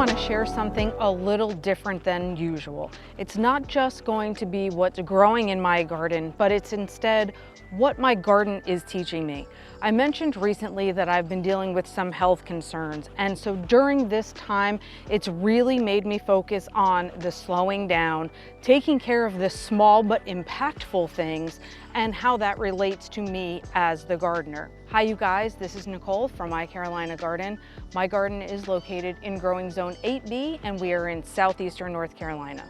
want to share something a little different than usual. It's not just going to be what's growing in my garden, but it's instead what my garden is teaching me. I mentioned recently that I've been dealing with some health concerns, and so during this time, it's really made me focus on the slowing down, taking care of the small but impactful things, and how that relates to me as the gardener. Hi you guys, this is Nicole from My Carolina Garden. My garden is located in Growing Zone 8B, and we are in southeastern North Carolina.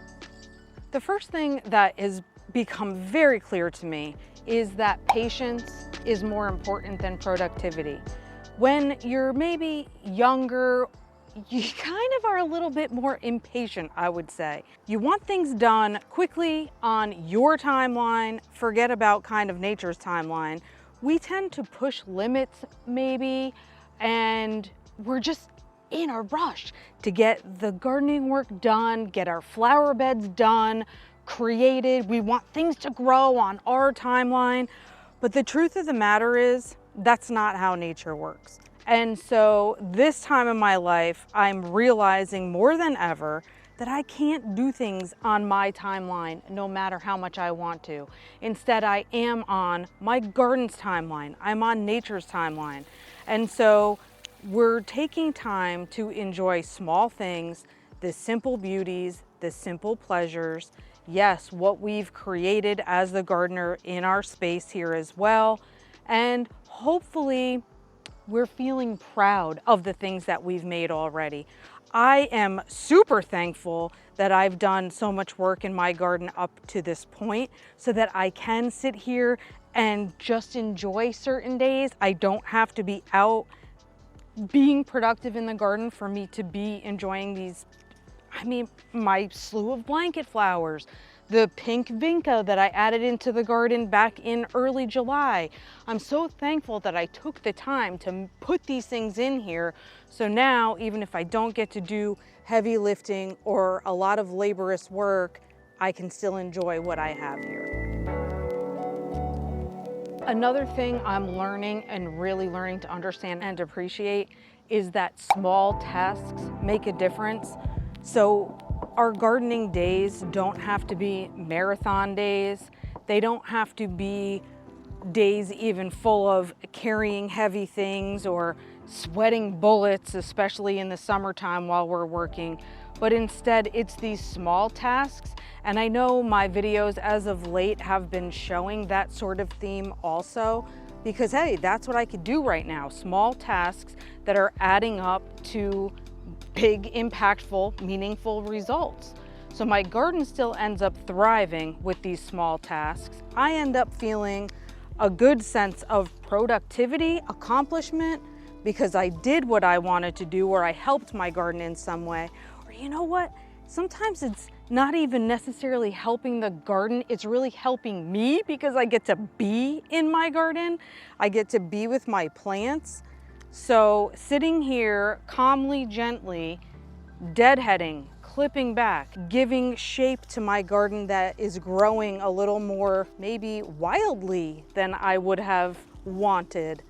The first thing that has become very clear to me is that patience is more important than productivity. When you're maybe younger, you kind of are a little bit more impatient, I would say. You want things done quickly on your timeline, forget about kind of nature's timeline. We tend to push limits maybe, and we're just in a rush to get the gardening work done, get our flower beds done, created. We want things to grow on our timeline. But the truth of the matter is, that's not how nature works. And so this time in my life, I'm realizing more than ever that I can't do things on my timeline no matter how much I want to. Instead, I am on my garden's timeline. I'm on nature's timeline. And so we're taking time to enjoy small things, the simple beauties, the simple pleasures. Yes, what we've created as the gardener in our space here as well. And hopefully we're feeling proud of the things that we've made already. I am super thankful that I've done so much work in my garden up to this point so that I can sit here and just enjoy certain days. I don't have to be out being productive in the garden for me to be enjoying these, my slew of blanket flowers, the pink vinca that I added into the garden back in early July. I'm so thankful that I took the time to put these things in here. So now, even if I don't get to do heavy lifting or a lot of laborious work, I can still enjoy what I have here. Another thing I'm learning and really learning to understand and appreciate is that small tasks make a difference. So our gardening days don't have to be marathon days. They don't have to be days even full of carrying heavy things or sweating bullets, especially in the summertime while we're working. But instead, it's these small tasks. And I know my videos as of late have been showing that sort of theme also, because hey, that's what I could do right now. Small tasks that are adding up to big, impactful, meaningful results. So my garden still ends up thriving with these small tasks. I end up feeling a good sense of productivity, accomplishment, because I did what I wanted to do, or I helped my garden in some way. Or you know what? Sometimes it's not even necessarily helping the garden, it's really helping me because I get to be in my garden. I get to be with my plants. So sitting here calmly, gently, deadheading, clipping back, giving shape to my garden that is growing a little more maybe wildly than I would have wanted,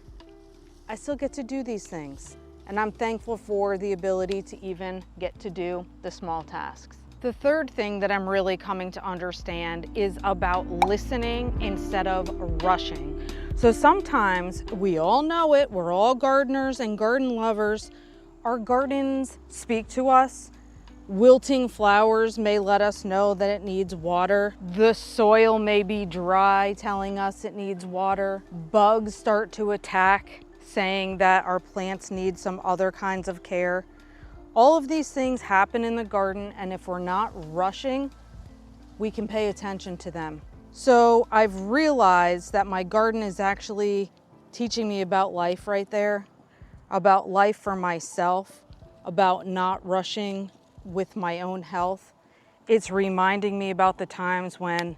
I still get to do these things. And I'm thankful for the ability to even get to do the small tasks. The third thing that I'm really coming to understand is about listening instead of rushing. So sometimes, we all know it, we're all gardeners and garden lovers. Our gardens speak to us. Wilting flowers may let us know that it needs water. The soil may be dry, telling us it needs water. Bugs start to attack, saying that our plants need some other kinds of care. All of these things happen in the garden, and if we're not rushing, we can pay attention to them. So I've realized that my garden is actually teaching me about life right there, about life for myself, about not rushing with my own health. It's reminding me about the times when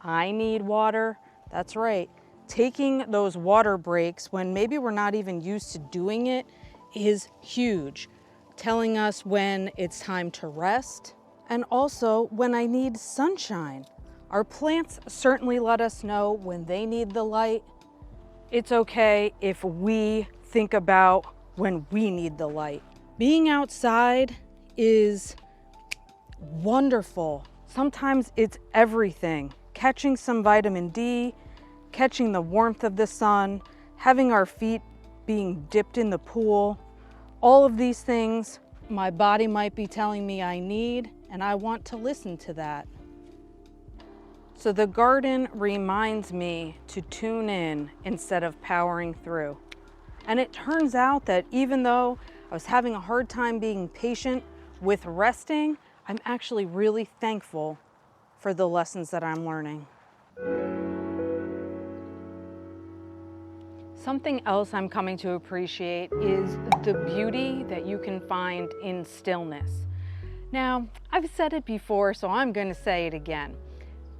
I need water. That's right. Taking those water breaks when maybe we're not even used to doing it is huge. Telling us when it's time to rest, and also when I need sunshine. Our plants certainly let us know when they need the light. It's okay if we think about when we need the light. Being outside is wonderful. Sometimes it's everything. Catching some vitamin D, catching the warmth of the sun, having our feet being dipped in the pool. All of these things my body might be telling me I need, and I want to listen to that. So the garden reminds me to tune in instead of powering through. And it turns out that even though I was having a hard time being patient with resting, I'm actually really thankful for the lessons that I'm learning. Something else I'm coming to appreciate is the beauty that you can find in stillness. Now, I've said it before, so I'm going to say it again.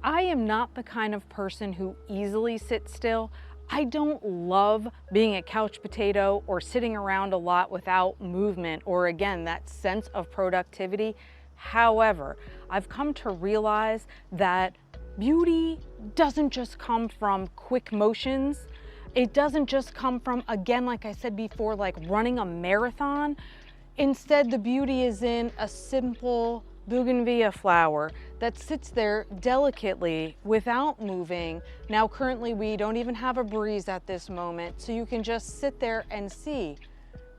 I am not the kind of person who easily sits still. I don't love being a couch potato or sitting around a lot without movement or, again, that sense of productivity. However, I've come to realize that beauty doesn't just come from quick motions. It doesn't just come from, again, like I said before, like running a marathon. Instead, the beauty is in a simple bougainvillea flower that sits there delicately without moving. Now, currently, we don't even have a breeze at this moment, so you can just sit there and see.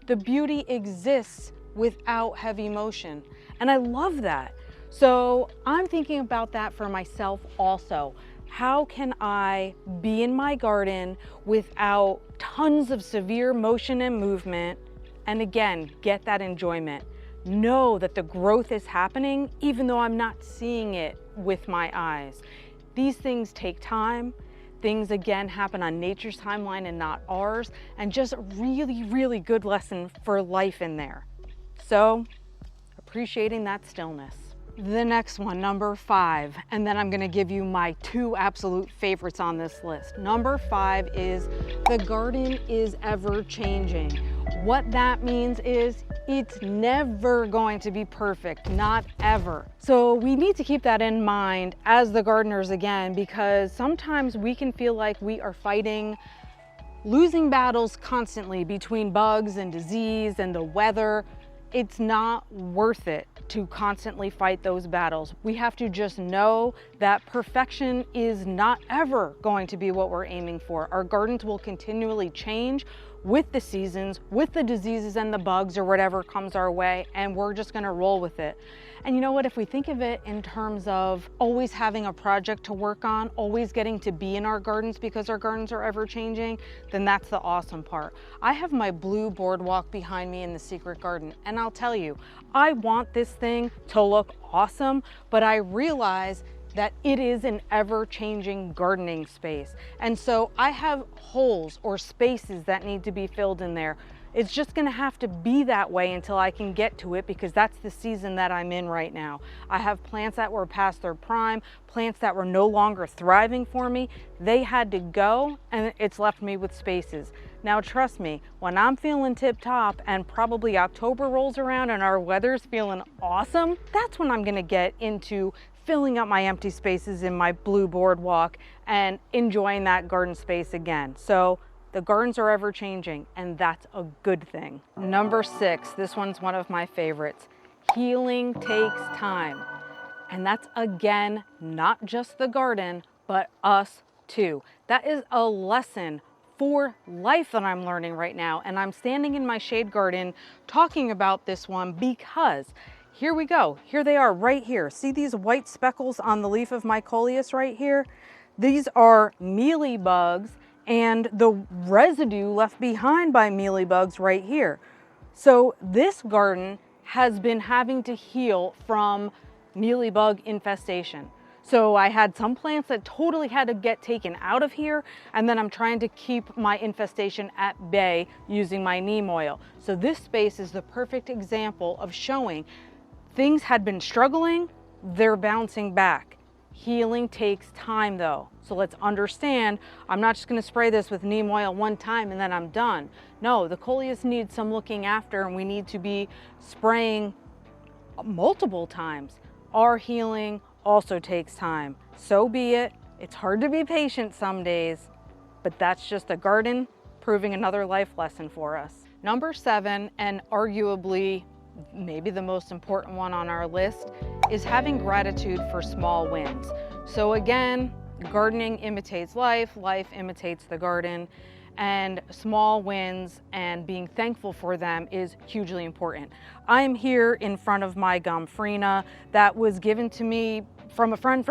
The beauty exists without heavy motion, and I love that. So I'm thinking about that for myself also. How can I be in my garden without tons of severe motion and movement, and again, get that enjoyment? Know that the growth is happening even though I'm not seeing it with my eyes. These things take time. Things, again, happen on nature's timeline and not ours, and just really, really good lesson for life in there. So, appreciating that stillness. The next one, number 5, and then I'm gonna give you my 2 absolute favorites on this list. Number 5 is the garden is ever changing. What that means is it's never going to be perfect, not ever. So we need to keep that in mind as the gardeners again, because sometimes we can feel like we are fighting losing battles constantly between bugs and disease and the weather. It's not worth it to constantly fight those battles. We have to just know that perfection is not ever going to be what we're aiming for. Our gardens will continually change with the seasons, with the diseases and the bugs or whatever comes our way, and we're just gonna roll with it. And you know what, if we think of it in terms of always having a project to work on, always getting to be in our gardens because our gardens are ever changing, then that's the awesome part. I have my blue boardwalk behind me in the secret garden, and I'll tell you, I want this thing to look awesome, but I realize that it is an ever-changing gardening space. And so I have holes or spaces that need to be filled in there. It's just gonna have to be that way until I can get to it, because that's the season that I'm in right now. I have plants that were past their prime, plants that were no longer thriving for me. They had to go, and it's left me with spaces. Now trust me, when I'm feeling tip-top and probably October rolls around and our weather's feeling awesome, that's when I'm gonna get into filling up my empty spaces in my blue boardwalk and enjoying that garden space again. So the gardens are ever changing, and that's a good thing. Number 6, this one's one of my favorites. Healing takes time. And that's, again, not just the garden, but us too. That is a lesson for life that I'm learning right now. And I'm standing in my shade garden talking about this one because here we go. Here they are right here. See these white speckles on the leaf of my coleus right here? These are mealybugs and the residue left behind by mealybugs right here. So this garden has been having to heal from mealybug infestation. So I had some plants that totally had to get taken out of here, and then I'm trying to keep my infestation at bay using my neem oil. So this space is the perfect example of showing things had been struggling, they're bouncing back. Healing takes time though. So let's understand, I'm not just gonna spray this with neem oil one time and then I'm done. No, the coleus needs some looking after, and we need to be spraying multiple times. Our healing also takes time. So be it. It's hard to be patient some days, but that's just the garden proving another life lesson for us. Number 7, and arguably maybe the most important one on our list, is having gratitude for small wins. So again, gardening imitates life, life imitates the garden, and small wins and being thankful for them is hugely important. I'm here in front of my Gomphrena that was given to me from a friend,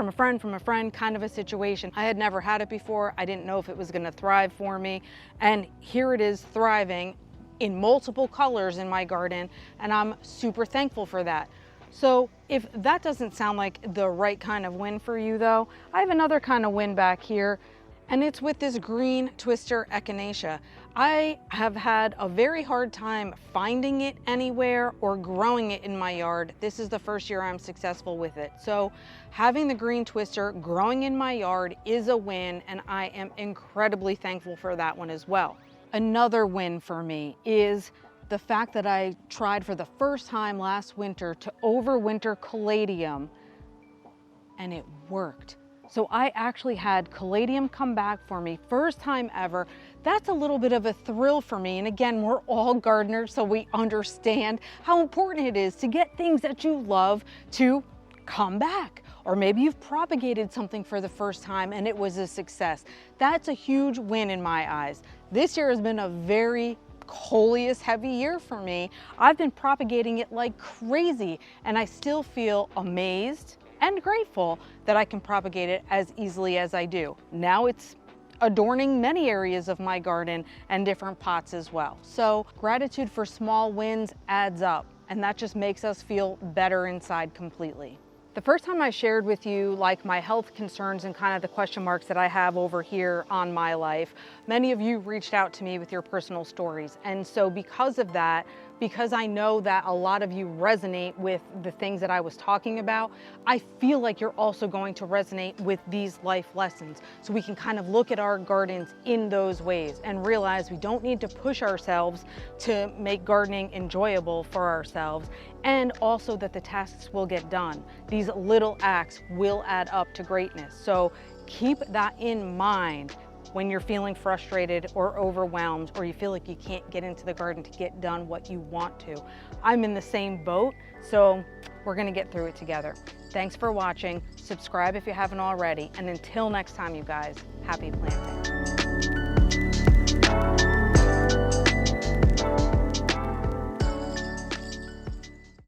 kind of a situation. I had never had it before. I didn't know if it was gonna thrive for me. And here it is thriving in multiple colors in my garden, and I'm super thankful for that. So if that doesn't sound like the right kind of win for you though, I have another kind of win back here, and it's with this green twister echinacea. I have had a very hard time finding it anywhere or growing it in my yard. This is the first year I'm successful with it. So having the green twister growing in my yard is a win, and I am incredibly thankful for that one as well. Another win for me is the fact that I tried for the first time last winter to overwinter caladium, and it worked. So I actually had caladium come back for me, first time ever. That's a little bit of a thrill for me. And again, we're all gardeners, so we understand how important it is to get things that you love to come back. Or maybe you've propagated something for the first time and it was a success. That's a huge win in my eyes. This year has been a very coleus heavy year for me. I've been propagating it like crazy, and I still feel amazed and grateful that I can propagate it as easily as I do. Now it's adorning many areas of my garden and different pots as well. So gratitude for small wins adds up, and that just makes us feel better inside completely. The first time I shared with you like my health concerns and kind of the question marks that I have over here on my life, many of you reached out to me with your personal stories. And so because of that, because I know that a lot of you resonate with the things that I was talking about, I feel like you're also going to resonate with these life lessons. So we can kind of look at our gardens in those ways and realize we don't need to push ourselves to make gardening enjoyable for ourselves, and also that the tasks will get done. These little acts will add up to greatness. So keep that in mind when you're feeling frustrated or overwhelmed, or you feel like you can't get into the garden to get done what you want to. I'm in the same boat, so we're gonna get through it together. Thanks for watching. Subscribe if you haven't already, and until next time, you guys, happy planting.